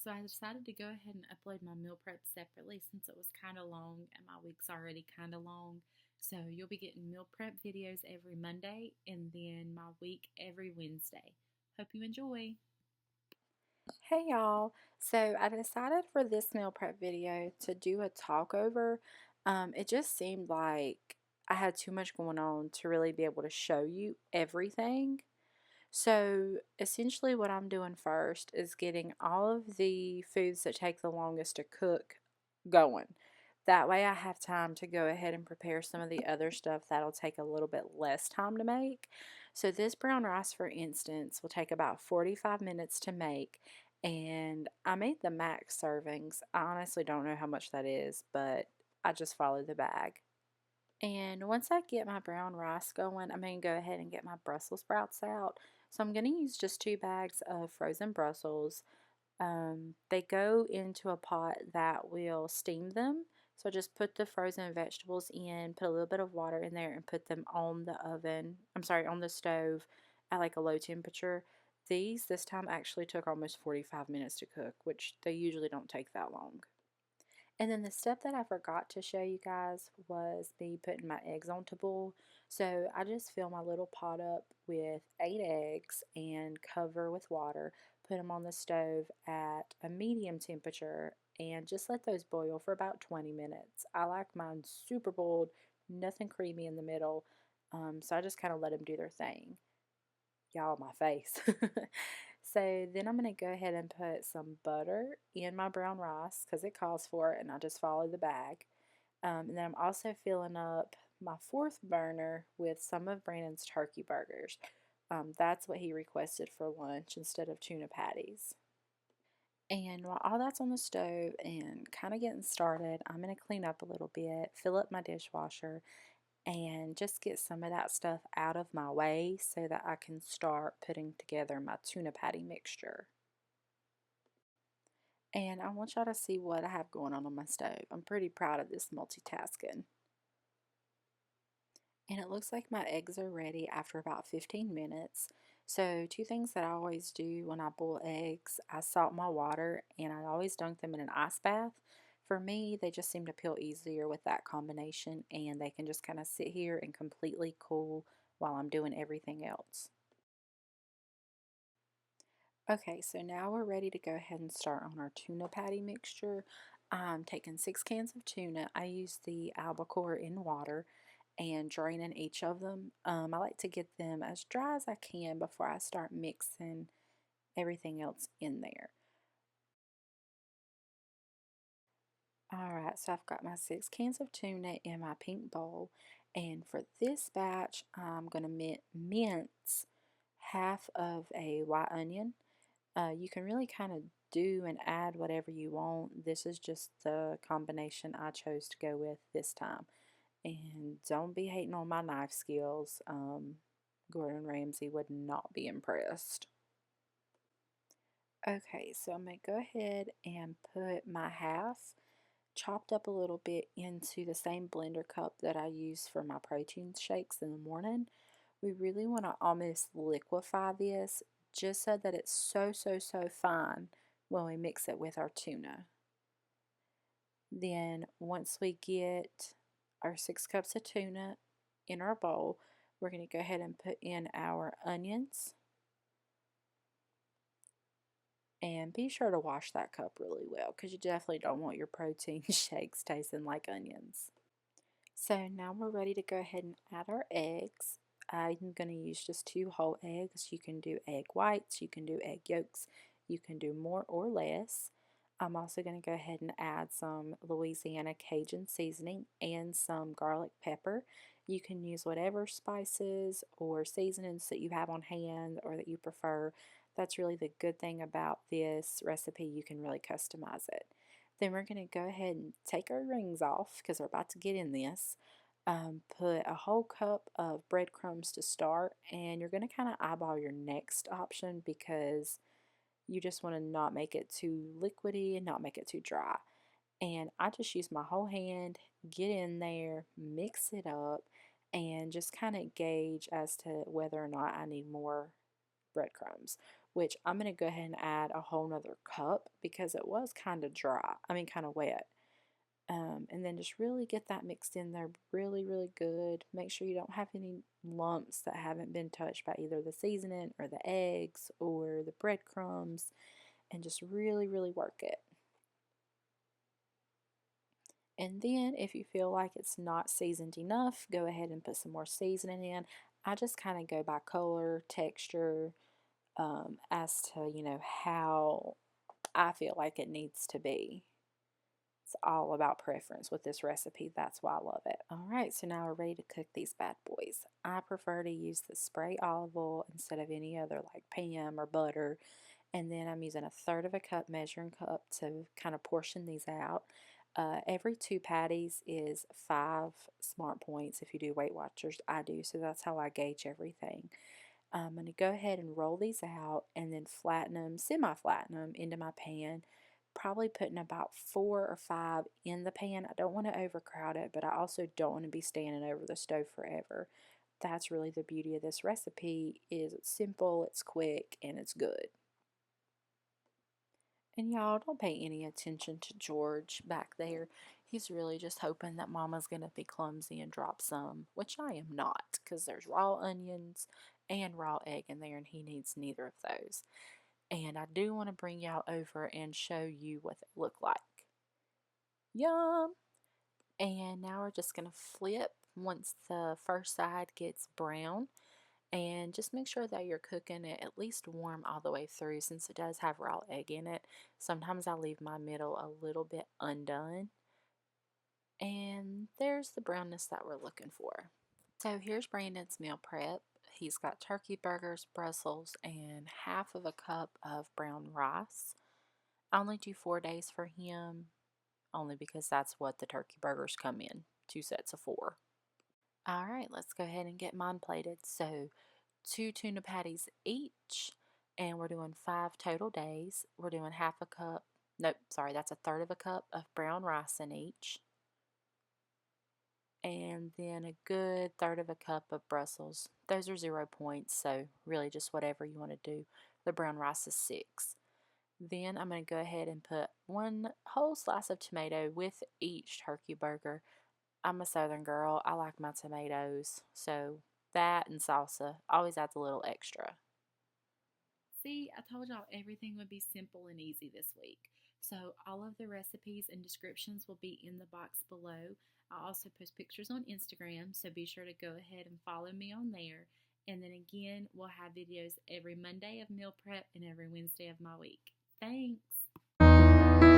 So I decided to go ahead and upload my meal prep separately since it was kind of long and my week's already kind of long. So you'll be getting meal prep videos every Monday and then my week every Wednesday. Hope you enjoy. Hey y'all, so I decided for this meal prep video to do a talk over. It just seemed like I had too much going on to really be able to show you everything. So essentially what I'm doing first is getting all of the foods that take the longest to cook going. That way I have time to go ahead and prepare some of the other stuff that'll take a little bit less time to make. So this brown rice, for instance, will take about 45 minutes to make, and I made the max servings. I honestly don't know how much that is, but I just followed the bag. And once I get my brown rice going, I'm going to go ahead and get my Brussels sprouts out. So I'm going to use just 2 bags of frozen Brussels. They go into a pot that will steam them. So just put the frozen vegetables in, put a little bit of water in there, and put them on the on the stove at like a low temperature. This time actually took almost 45 minutes to cook, which they usually don't take that long. And then the step that I forgot to show you guys was me putting my eggs onto boil. So I just fill my little pot up with 8 eggs and cover with water, put them on the stove at a medium temperature, and just let those boil for about 20 minutes. I like mine super boiled, nothing creamy in the middle, so I just kind of let them do their thing. Y'all, my face. So then I'm going to go ahead and put some butter in my brown rice because it calls for it, and I just follow the bag. And then I'm also filling up my fourth burner with some of Brandon's turkey burgers. That's what he requested for lunch instead of tuna patties. And while all that's on the stove and kind of getting started, I'm going to clean up a little bit, fill up my dishwasher, and just get some of that stuff out of my way so that I can start putting together my tuna patty mixture. And I want y'all to see what I have going on my stove. I'm pretty proud of this multitasking. And it looks like my eggs are ready after about 15 minutes. So 2 things that I always do when I boil eggs, I salt my water and I always dunk them in an ice bath. For me, they just seem to peel easier with that combination, and they can just kind of sit here and completely cool while I'm doing everything else. Okay, so now we're ready to go ahead and start on our tuna patty mixture. I'm taking 6 cans of tuna. I use the albacore in water and draining each of them. I like to get them as dry as I can before I start mixing everything else in there. Alright, so I've got my 6 cans of tuna in my pink bowl, and for this batch, I'm going to mince half of a white onion. You can really kind of do and add whatever you want. This is just the combination I chose to go with this time. And don't be hating on my knife skills. Gordon Ramsay would not be impressed. Okay, so I'm going to go ahead and put my half chopped up a little bit into the same blender cup that I use for my protein shakes in the morning. We really want to almost liquefy this just so that it's so fine when we mix it with our tuna. Then once we get our 6 cups of tuna in our bowl, we're going to go ahead and put in our onions, and be sure to wash that cup really well because you definitely don't want your protein shakes tasting like onions. So now we're ready to go ahead and add our eggs. I'm going to use just 2 whole eggs. You can do egg whites, you can do egg yolks, you can do more or less. I'm also going to go ahead and add some Louisiana Cajun seasoning and some garlic pepper. You can use whatever spices or seasonings that you have on hand or that you prefer. That's really the good thing about this recipe. You can really customize it. Then we're going to go ahead and take our rings off because we're about to get in this. Put a whole cup of breadcrumbs to start, and you're going to kind of eyeball your next option because you just want to not make it too liquidy and not make it too dry. And I just use my whole hand, get in there, mix it up, and just kind of gauge as to whether or not I need more breadcrumbs, which I'm going to go ahead and add a whole nother cup because it was kind of dry, kind of wet. And then just really get that mixed in there really, really good. Make sure you don't have any lumps that haven't been touched by either the seasoning or the eggs or the breadcrumbs, and just really, really work it. And then if you feel like it's not seasoned enough, go ahead and put some more seasoning in. I just kind of go by color, texture, as to, how I feel like it needs to be. It's all about preference with this recipe. That's why I love it. All right, so now we're ready to cook these bad boys. I prefer to use the spray olive oil instead of any other like Pam or butter. And then I'm using a third of a cup measuring cup to kind of portion these out. Every 2 patties is 5 smart points. If you do Weight Watchers, I do, so that's how I gauge everything. I'm going to go ahead and roll these out and then flatten them, semi-flatten them into my pan. Probably putting about 4 or 5 in the pan. I don't want to overcrowd it, but I also don't want to be standing over the stove forever. That's really the beauty of this recipe, is it's simple, it's quick, and it's good. And y'all, don't pay any attention to George back there. He's really just hoping that Mama's going to be clumsy and drop some, which I am not, because there's raw onions and raw egg in there, and he needs neither of those. And I do want to bring y'all over and show you what they look like. Yum! And now we're just going to flip once the first side gets brown. And just make sure that you're cooking it at least warm all the way through, since it does have raw egg in it. Sometimes I leave my middle a little bit undone. And there's the brownness that we're looking for. So here's Brandon's meal prep. He's got turkey burgers, Brussels, and half of a cup of brown rice. I only do 4 days for him, only because that's what the turkey burgers come in, 2 sets of 4. All right, let's go ahead and get mine plated. So 2 tuna patties each, and we're doing 5 total days. We're doing half a cup, nope, sorry, that's a third of a cup of brown rice in each. And then a good third of a cup of Brussels. Those are 0 points, so really just whatever you want to do. The brown rice is 6. Then I'm going to go ahead and put 1 whole slice of tomato with each turkey burger. I'm a southern girl. I like my tomatoes, so that and salsa always adds a little extra. See, I told y'all everything would be simple and easy this week. So all of the recipes and descriptions will be in the box below. I also post pictures on Instagram, so be sure to go ahead and follow me on there. And then again, we'll have videos every Monday of meal prep and every Wednesday of my week. Thanks!